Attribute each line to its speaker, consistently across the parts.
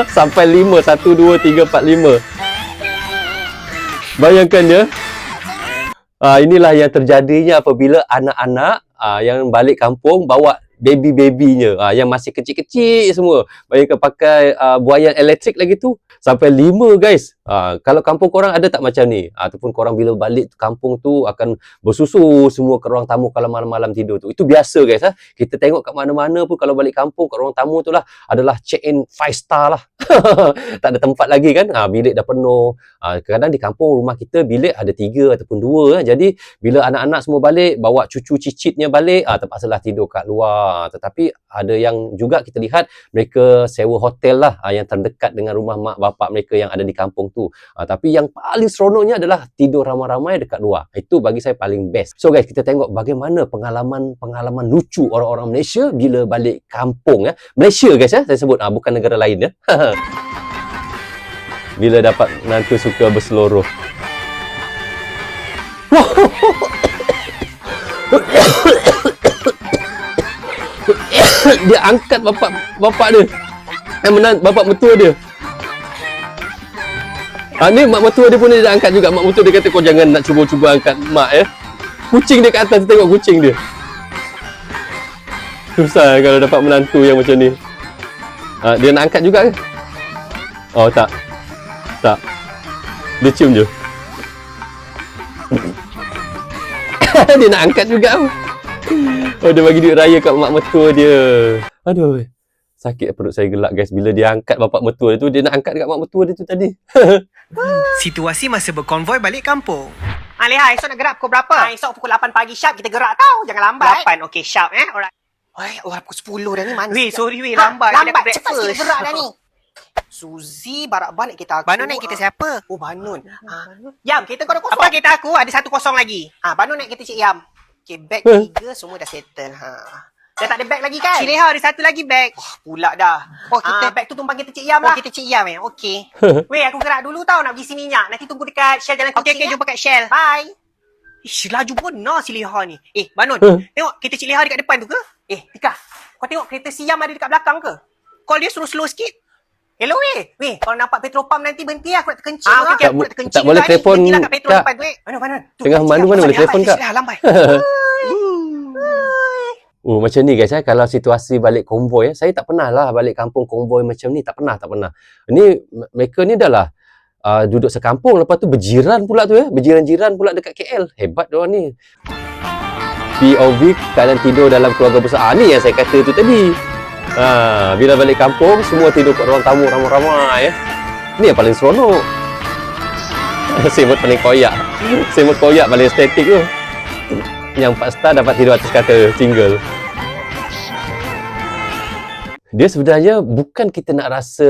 Speaker 1: Sampai 5, 1, 2, 3, 4, 5. Bayangkan ya. Inilah yang terjadinya apabila anak-anak yang balik kampung bawa baby-babynya yang masih kecil-kecil semua. Bayangkan pakai buaian elektrik lagi tu. Sampai 5 guys. Kalau kampung korang ada tak macam ni? Ataupun korang bila balik kampung tu akan bersusu semua ke ruang tamu kalau malam-malam tidur tu. Itu biasa guys. Kita tengok kat mana-mana pun kalau balik kampung kat ruang tamu tu lah adalah check-in 5 star lah. Tak ada tempat lagi kan. Bilik dah penuh. Kadang-kadang di kampung rumah kita bilik ada 3 ataupun 2. Jadi bila anak-anak semua balik, bawa cucu cicitnya balik, terpaksalah tidur kat luar. Tetapi ada yang juga kita lihat mereka sewa hotel lah yang terdekat dengan rumah mak bapak mereka yang ada di kampung tu. Tapi yang paling seronoknya adalah tidur ramai-ramai dekat luar. Itu bagi saya paling best. So guys, kita tengok bagaimana pengalaman lucu orang-orang Malaysia bila balik kampung ya. Malaysia guys ya, saya sebut bukan negara lain ya. Bila dapat menantu suka berseluruh. Dia angkat bapak dia. Bapak mertua dia. Ni mak mertua dia pun dia dah angkat juga. Mak mertua dia kata kau jangan nak cuba-cuba angkat mak ya. Kucing dia kat atas, tengok kucing dia. Susah kalau dapat menantu yang macam ni. Dia nak angkat juga ke? Oh tak. Dia cium je. Dia nak angkat juga. Dia bagi duit raya kat mak mertua dia. Aduh. Sakit perut saya gelak guys bila dia angkat bapak mertua dia tu. Dia nak angkat dekat mak mertua dia tu tadi.
Speaker 2: Situasi masa berkonvoi balik kampung.
Speaker 3: Leha, esok nak gerak pukul berapa? Esok pukul 8 pagi sharp kita gerak tau. Jangan lambat. 8, okey sharp Alright. Pukul 10 dah ni mana?
Speaker 2: Sorry lambat.
Speaker 3: Lambat, cepat sikit gerak dah ni. Suzy barak balik kita aku.
Speaker 2: Banun naik kita siapa?
Speaker 3: Oh Banun. Yam, kita kau dah kosong.
Speaker 2: Apa kita aku? Ada 1 kosong lagi.
Speaker 3: Banun naik kita Cik Yam. Okay, bag 3 semua dah settle. Dah tak ada bag lagi kan?
Speaker 2: Cik Leha ada 1 lagi bag.
Speaker 3: Pula dah.
Speaker 2: Kita
Speaker 3: bag tu tumpang kita Cik Yam lah.
Speaker 2: kita Cik Yam Okey.
Speaker 3: Weh, aku gerak dulu tau nak pergi sini minyak. Nanti tunggu dekat Shell Jalan Kucing.
Speaker 2: Okey, jumpa kat Shell.
Speaker 3: Bye.
Speaker 2: Laju benar si Leha ni. Banun, tengok kereta Cik Leha dekat depan tu ke?
Speaker 3: Tika, kau tengok kereta si Yam ada dekat belakang ke?
Speaker 2: Call dia suruh slow sikit.
Speaker 3: Hello weh. Kalau nampak petrol pump nanti berhenti aku nak terkencing.
Speaker 1: Aku nak terkencing. Tak boleh telefon Kak.
Speaker 3: Mana?
Speaker 1: Tengah mana boleh telefon Kak.
Speaker 2: Lambai.
Speaker 1: Macam ni guys kalau situasi balik konvoi saya tak pernah lah balik kampung konvoi macam ni, tak pernah. Ni mereka ni dah lah duduk sekampung, lepas tu berjiran pula tu berjiran-jiran pula dekat KL. Hebat diorang ni. POV keadaan tidur dalam keluarga besar. Ni yang saya kata tu tadi. Bila balik kampung semua tidur kat ruang tamu ramai-ramai Ni yang paling seronok. Semut paling koyak. Semut koyak paling estetik tu. Yang 4 star dapat tidur atas katil single. Dia sebenarnya bukan kita nak rasa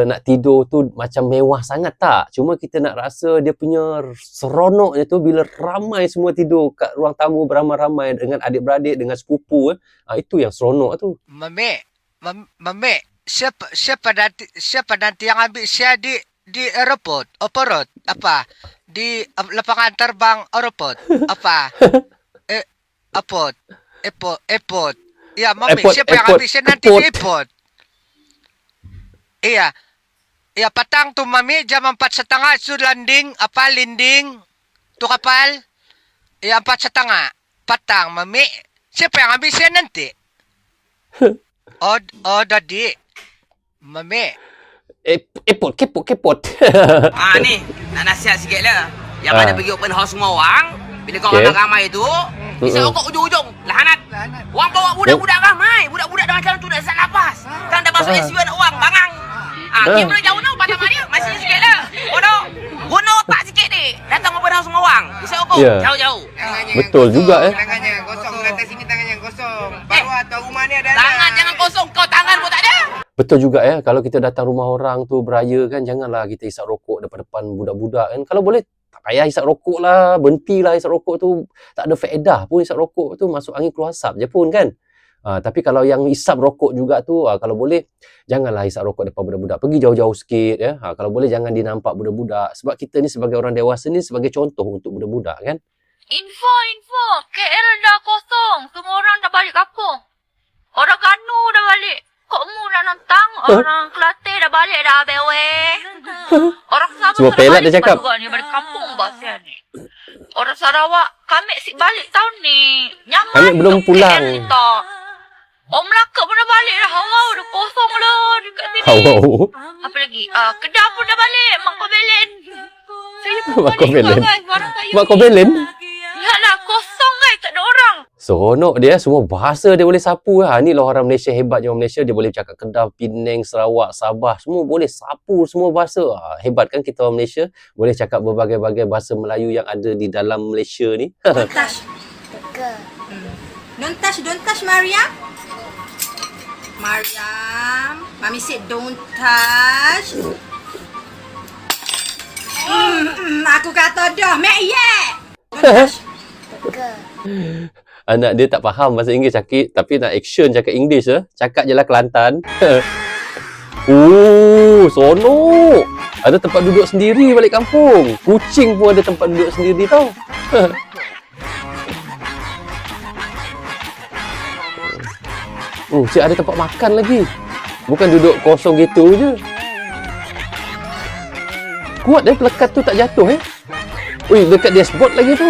Speaker 1: nak tidur tu macam mewah sangat tak. Cuma kita nak rasa dia punya seronoknya tu bila ramai semua tidur kat ruang tamu beramai-ramai dengan adik-beradik, dengan sepupu. Itu yang seronok tu.
Speaker 4: Mami, siapa nanti yang ambil saya di airport? Operot? Apa? Di lapangan terbang airport? Apa? Airport. Ya, Mami, siapa yang ambil saya nanti di airport? Iya. Ya, petang tu Mami, jam 4:30 su landing, landing tu kapal. Ya, 4:30. Petang, Mami. Siapa yang ambil saya nanti? Dadi. Mami.
Speaker 1: Kepot.
Speaker 5: Ni, nak nasihat sikit lah. Yang mana pergi open house semua orang, bila kau ramai-ramai tu, bisa rokok ujung-ujung. Lahanat. Orang bawa budak-budak ramai. Budak-budak dah macam tu dah sesak nafas. Kan dah masuk ICU nak orang, bangang. Dia boleh jauh tau, patah dia. Masih sikit lah. Guna otak sikit ni. Datang open house semua orang. Bisa rokok, jauh-jauh.
Speaker 1: Betul juga
Speaker 4: Tangannya kosong, lantai sini tangannya kosong. Baru atau rumah ni ada.
Speaker 5: Tangan jangan kosong, kau tangan pun tak ada.
Speaker 1: Betul juga kalau kita datang rumah orang tu beraya kan, janganlah kita hisap rokok depan-depan budak-budak kan. Kalau boleh tak payah hisap rokok lah, berhentilah hisap rokok tu. Tak ada faedah pun hisap rokok tu, masuk angin keluar asap je pun kan. Tapi kalau yang hisap rokok juga tu, kalau boleh janganlah hisap rokok depan budak-budak. Pergi jauh-jauh sikit Kalau boleh jangan dinampak budak-budak. Sebab kita ni sebagai orang dewasa ni sebagai contoh untuk budak-budak kan.
Speaker 6: Info. KL dah kosong. Semua orang dah balik kampung. Orang Kanu dah balik. Kok mu dah nantang. Orang Kelantan balik dah, Bewe. Orang Sabah
Speaker 1: Cuma
Speaker 6: sudah
Speaker 1: pelat
Speaker 6: balik
Speaker 1: dia cakap.
Speaker 6: juga ni, balik kampung bahasa ni. Orang Sarawak, kami si balik tahun ni. Nyaman
Speaker 1: Kami belum
Speaker 6: tu
Speaker 1: pulang.
Speaker 6: KL kita. Orang Melaka pun dah balik dah. Hawau dah kosong dah dekat sini.
Speaker 1: Wow.
Speaker 6: Apa lagi? Kedah pun dah balik. Mak Kobelen. Saya pun
Speaker 1: Mak
Speaker 6: balik
Speaker 1: Kobelen.
Speaker 6: juga, guys. Barang saya
Speaker 1: Mak
Speaker 6: ni.
Speaker 1: Kobelen?
Speaker 6: Yalah, kosong guys. Tak ada orang.
Speaker 1: Seronok dia, semua bahasa dia boleh sapu lah. Ni lah orang Malaysia hebatnya, orang Malaysia dia boleh cakap Kedah, Penang, Sarawak, Sabah, semua boleh sapu semua bahasa. Hebat kan kita orang Malaysia, boleh cakap berbagai-bagai bahasa Melayu yang ada di dalam Malaysia ni.
Speaker 7: Don't touch. Don't touch, Mariam. Mariam. Mami said don't touch. Aku kata dah, Mek ye. Don't touch.
Speaker 1: Anak dia tak faham bahasa Inggeris cakap, tapi nak action cakap English cakap je lah Kelantan. Seronok. Ada tempat duduk sendiri balik kampung. Kucing pun ada tempat duduk sendiri tau. Cik ada tempat makan lagi. Bukan duduk kosong gitu je. Kuat pelekat tu tak jatuh Ui, dekat dashboard lagi tu.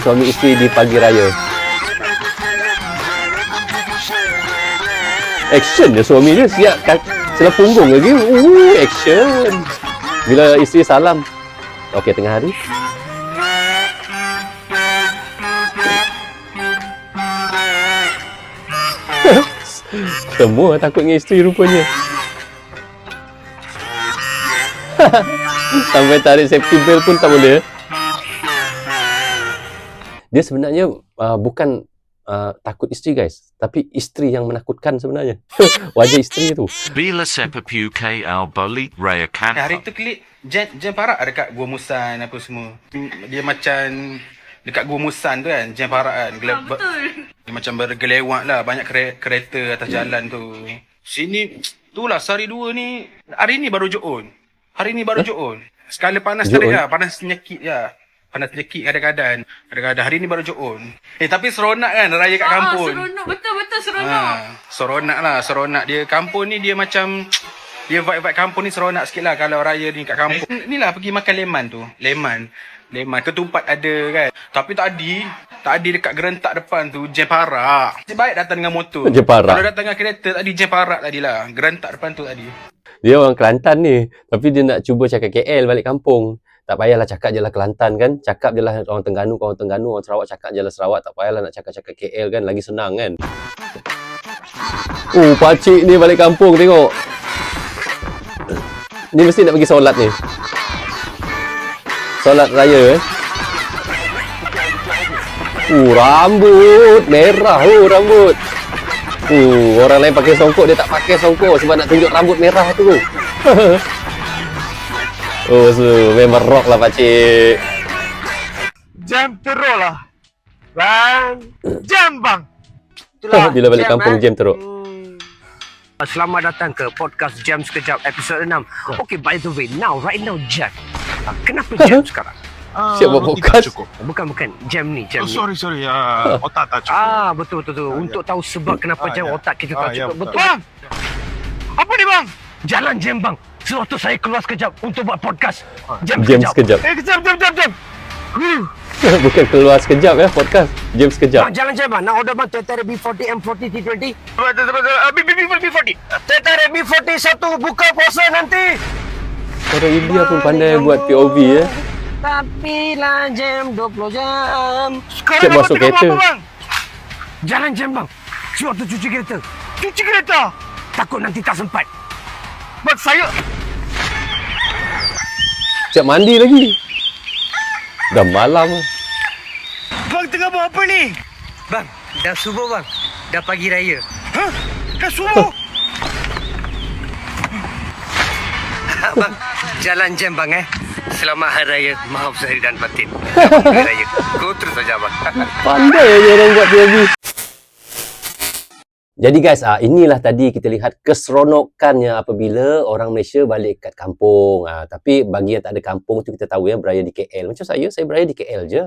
Speaker 1: Suami isteri di pagi raya. Action dia suami dia, siap sila punggung lagi. Action. Bila isteri salam. Okey, tengah hari. Semua takut dengan isteri rupanya. Sampai tarik safety belt pun tak boleh. Dia sebenarnya bukan takut isteri guys, tapi isteri yang menakutkan sebenarnya. Wajah isteri tu.
Speaker 8: Bila sepapu KL balik raya kan.
Speaker 9: Hari tu klik jam parak dekat Gua Musan apa semua. Dia macam dekat Gua Musan tu kan, jam parak kan. Dia macam bergelewak lah, banyak kereta atas jalan tu. Sini itulah sehari dua ni, hari ni baru Joon. Hari ni baru Joon. Skala panas tarik lah, panas nyekit lah. Panas nyekit kadang-kadang. Kadang-kadang hari ni baru Joon. Tapi seronok kan raya kat kampung.
Speaker 6: Seronok, betul-betul seronok.
Speaker 9: Seronok lah, seronok. Dia kampung ni dia macam, dia vibe-vibe kampung ni seronok sikit lah kalau raya ni kat kampung. Inilah pergi makan leman tu. Leman. Ketupat ada kan. Tapi tadi dekat gerentak depan tu jam parak. Baik datang dengan motor.
Speaker 1: Jam parak.
Speaker 9: Kalau datang dengan kereta tadi jam parak tadilah. Gerentak depan tu tadi.
Speaker 1: Dia orang Kelantan ni, tapi dia nak cuba cakap KL balik kampung. Tak payahlah cakap je lah Kelantan kan. Cakap je lah orang Terengganu, orang Sarawak cakap je lah Sarawak. Tak payahlah nak cakap-cakap KL kan, lagi senang kan. Pakcik ni balik kampung tengok. Ni mesti nak pergi solat ni. Solat raya rambut merah rambut. Orang lain pakai songkok, dia tak pakai songkok sebab nak tunjuk rambut merah tu. Memang rock lah pakcik.
Speaker 10: Jam teruk lah. Bang. Jam bang.
Speaker 1: Itulah, bila balik kampung jam teruk.
Speaker 2: Selamat datang ke podcast Jam Sekejap episod 6. Okay, by the way, right now Jam. Kenapa Jam sekarang?
Speaker 1: Siap buat podcast?
Speaker 2: Bukan. Jam ni.
Speaker 10: Sorry. Otak tak cukup.
Speaker 2: Betul. Untuk tahu sebab kenapa Jam otak kita tak cukup. Betul.
Speaker 10: Bang! Apa ni bang?
Speaker 2: Jalan Jam bang. Sewaktu saya keluar sekejap untuk buat podcast. Jam
Speaker 1: sekejap.
Speaker 10: Kejap.
Speaker 1: Bukan keluar sekejap podcast. Jam sekejap.
Speaker 2: Bang, jalan Jam bang. Nak order bang Tetare B40 M40 T20.
Speaker 10: B40.
Speaker 2: Tetare B40 satu buka puasa nanti.
Speaker 1: Orang India pun pandai buat POV
Speaker 2: Tapi lah Jam 20 jam.
Speaker 1: Cik masuk kereta.
Speaker 2: Jalan Jam bang. Sewaktu cuci kereta. Takut nanti tak sempat.
Speaker 10: Bang, saya...
Speaker 1: Cik mandi lagi. Dah malam.
Speaker 10: Bang tengah buat apa ni?
Speaker 2: Bang, dah subuh bang. Dah pagi raya.
Speaker 10: Hah? Dah subuh?
Speaker 2: Bang, jalan Jam bang Selamat Hari Raya. Maaf zahir dan batin. Selamat Hari Raya. Go terus saja bang.
Speaker 1: Pandai je orang buat POV. Jadi guys, inilah tadi kita lihat keseronokannya apabila orang Malaysia balik kat kampung. Tapi bagi yang tak ada kampung tu kita tahu ya, beraya di KL. Macam saya beraya di KL je.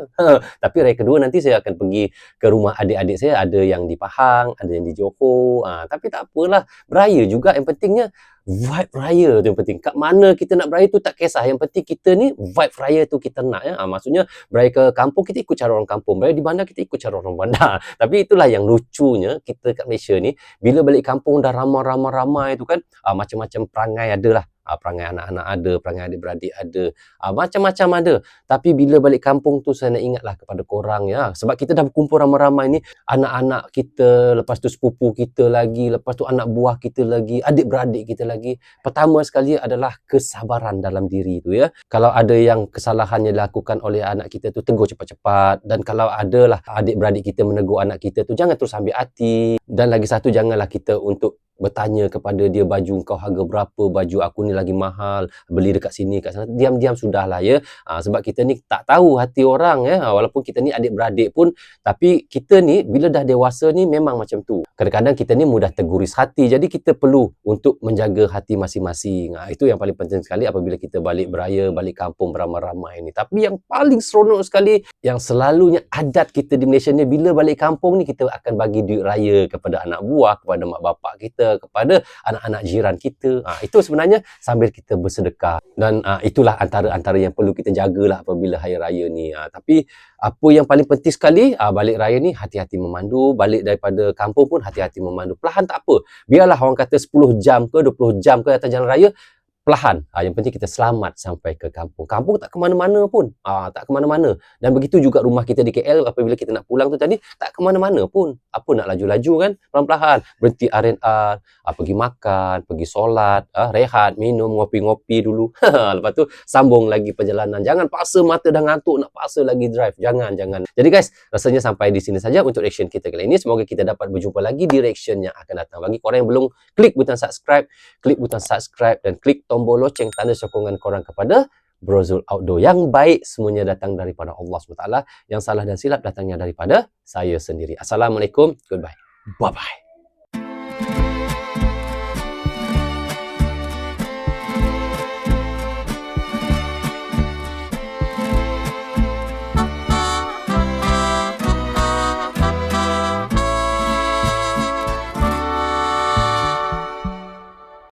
Speaker 1: Tapi raya kedua nanti saya akan pergi ke rumah adik-adik saya. Ada yang di Pahang, ada yang di Johor. Tapi tak apalah, beraya juga. Yang pentingnya vibe raya tu yang penting. Kat mana kita nak beraya tu tak kisah. Yang penting kita ni vibe raya tu kita nak ya. Maksudnya beraya ke kampung kita ikut cara orang kampung. Beraya di bandar kita ikut cara orang bandar. Tapi itulah yang lucunya kita kat Malaysia ni, bila balik kampung dah ramai-ramai tu kan, macam-macam perangai adalah. Perangai anak-anak ada, perangai adik-beradik ada, macam-macam ada. Tapi bila balik kampung tu saya nak ingatlah kepada korang ya. Sebab kita dah berkumpul ramai-ramai ni, anak-anak kita, lepas tu sepupu kita lagi, lepas tu anak buah kita lagi, adik-beradik kita lagi. Pertama sekali adalah kesabaran dalam diri tu ya. Kalau ada yang kesalahan yang dilakukan oleh anak kita tu, tegur cepat-cepat. Dan kalau adalah adik-beradik kita menegur anak kita tu, jangan terus ambil hati. Dan lagi satu, janganlah kita untuk bertanya kepada dia, baju kau harga berapa, baju aku ni lagi mahal, beli dekat sini kat sana. Diam-diam sudahlah ya. Sebab kita ni tak tahu hati orang ya. Walaupun kita ni adik-beradik pun, tapi kita ni bila dah dewasa ni memang macam tu. Kadang-kadang kita ni mudah terguris hati. Jadi kita perlu untuk menjaga hati masing-masing. Itu yang paling penting sekali apabila kita balik beraya, balik kampung beramai-ramai ni. Tapi yang paling seronok sekali, yang selalunya adat kita di Malaysia ni, bila balik kampung ni kita akan bagi duit raya kepada anak buah, kepada mak bapak kita, kepada anak-anak jiran kita. Itu sebenarnya sambil kita bersedekah. Dan itulah antara yang perlu kita jagalah apabila hari raya ni. Tapi apa yang paling penting sekali, balik raya ni hati-hati memandu. Balik daripada kampung pun hati-hati memandu. Perlahan tak apa. Biarlah orang kata 10 jam ke 20 jam ke atas jalan raya, perlahan. Yang penting kita selamat sampai ke kampung. Kampung tak ke mana-mana pun. Tak ke mana-mana. Dan begitu juga rumah kita di KL, apabila kita nak pulang tu tadi, tak ke mana-mana pun. Apa nak laju-laju kan? Perlahan-lahan. Berhenti R&R, pergi makan, pergi solat, rehat, minum, ngopi-ngopi dulu. Lepas tu sambung lagi perjalanan. Jangan paksa mata dah ngantuk, nak paksa lagi drive. Jangan. Jadi guys, rasanya sampai di sini saja untuk reaction kita kali ini. Semoga kita dapat berjumpa lagi di reaction yang akan datang. Bagi korang yang belum klik butang subscribe, klik butang subscribe dan klik tombol loceng, tanda sokongan korang kepada Brozul Outdoor. Yang baik semuanya datang daripada Allah SWT. Yang salah dan silap datangnya daripada saya sendiri. Assalamualaikum. Goodbye. Bye-bye.